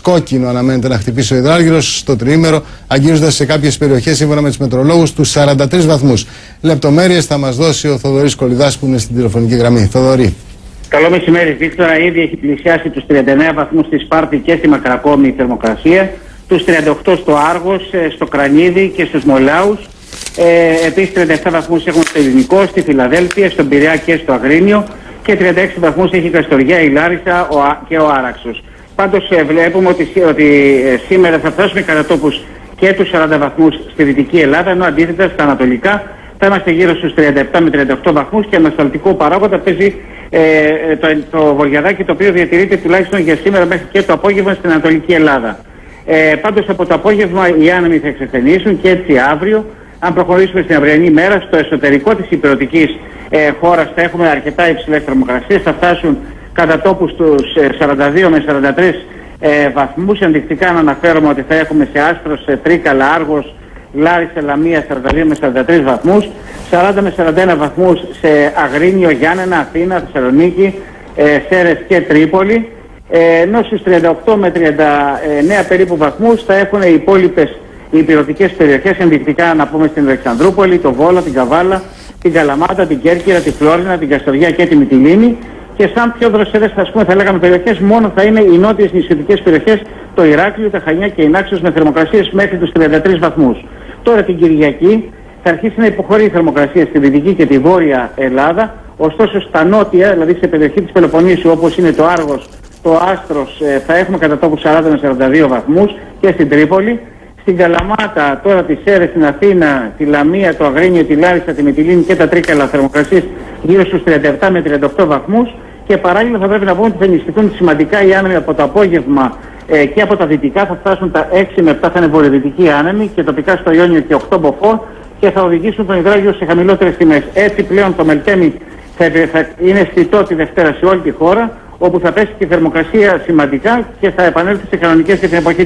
κόκκινο αναμένεται να χτυπήσει ο υδράργυρος στο τριήμερο, αγγίζοντας σε κάποιες περιοχές, σύμφωνα με τους μετρολόγους, τους 43 βαθμούς. Λεπτομέρειες θα μας δώσει ο Θοδωρής Κολιδάς, που είναι στην τηλεφωνική γραμμή. Θοδωρή. Καλό μεσημέρι, Βίκτορα. Ήδη έχει πλησιάσει τους 39 βαθμούς στη Σπάρτη και στη Μακρακόμη η θερμοκρασία, τους 38 στο Άργος, στο Κρανίδι και στους Μολάους. Επίσης 37 βαθμούς έχουν στο Ελληνικό, στη Φιλαδέλφια, στον Πειραιά και στο Αγρίνιο, και 36 βαθμούς έχει η Καστοριά, η Λάρισα και ο Άραξος. Πάντως βλέπουμε ότι σήμερα θα φτάσουμε κατά τόπους και τους 40 βαθμούς στη Δυτική Ελλάδα, ενώ αντίθετα στα Ανατολικά θα είμαστε γύρω στους 37 με 38 βαθμούς, και ανασταλτικό παράγοντα παίζει το βορειαδάκι, το οποίο διατηρείται τουλάχιστον για σήμερα μέχρι και το απόγευμα στην Ανατολική Ελλάδα. Πάντως από το απόγευμα οι άνεμοι θα εξασθενήσουν, και έτσι αύριο, αν προχωρήσουμε στην αυριανή μέρα, στο εσωτερικό της υπηρετικής χώρας θα έχουμε αρκετά υψηλές θερμοκρασίες, θα φτάσουν κατά τόπους στους 42 με 43 βαθμούς. Ενδεικτικά να αναφέρουμε ότι θα έχουμε σε Άστρος, Τρίκαλα, Άργος, Λάρισα, Λαμία 42 με 43 βαθμούς, 40 με 41 βαθμούς σε Αγρίνιο, Γιάννενα, Αθήνα, Θεσσαλονίκη, Σέρες και Τρίπολη, ενώ στους 38 με 39 περίπου βαθμούς θα έχουν οι υπόλοιπες υπηρετικές περιοχές, ενδεικτικά να πούμε στην Αλεξανδρούπολη, το Βόλο, την Καβάλα, την Καλαμάτα, την Κέρκυρα, τη Φλόρινα, την Καστοριά και τη Μυτιλήνη. Και σαν πιο δροσερές, θα λέγαμε, περιοχές μόνο θα είναι οι νότιες νησιωτικές περιοχές, το Ηράκλειο, τα Χανιά και η Νάξος, με θερμοκρασίες μέχρι τους 33 βαθμούς. Τώρα την Κυριακή θα αρχίσει να υποχωρεί η θερμοκρασία στη Δυτική και τη Βόρεια Ελλάδα, ωστόσο στα νότια, δηλαδή σε περιοχή της Πελοποννήσου, όπως είναι το Άργος, το Άστρος, θα έχουμε κατά τόπου 40 με 42 βαθμούς, και στην Τρίπολη. Στην Καλαμάτα, τώρα τη Σέρες, στην Αθήνα, τη Λαμία, το Αγρίνιο, τη Λάρισα, τη Μυτιλήνη και τα Τρίκαλα, θερμοκρασίες γύρω στους 37 με 38 βαθμούς. Και παράλληλα θα πρέπει να πούμε ότι θα ενισχυθούν σημαντικά οι άνεμοι από το απόγευμα και από τα δυτικά. Θα φτάσουν τα 6 με 7 θα είναι βορειοδυτικοί άνεμοι, και τοπικά στο Ιόνιο και 8 μποφόρ, και θα οδηγήσουν τον υδράγιο σε χαμηλότερες τιμές. Έτσι πλέον το Μελτέμι θα είναι αισθητό τη Δευτέρα σε όλη τη χώρα, όπου θα πέσει και η θερμοκρασία σημαντικά και θα επανέλθει σε κανονικές και την εποχή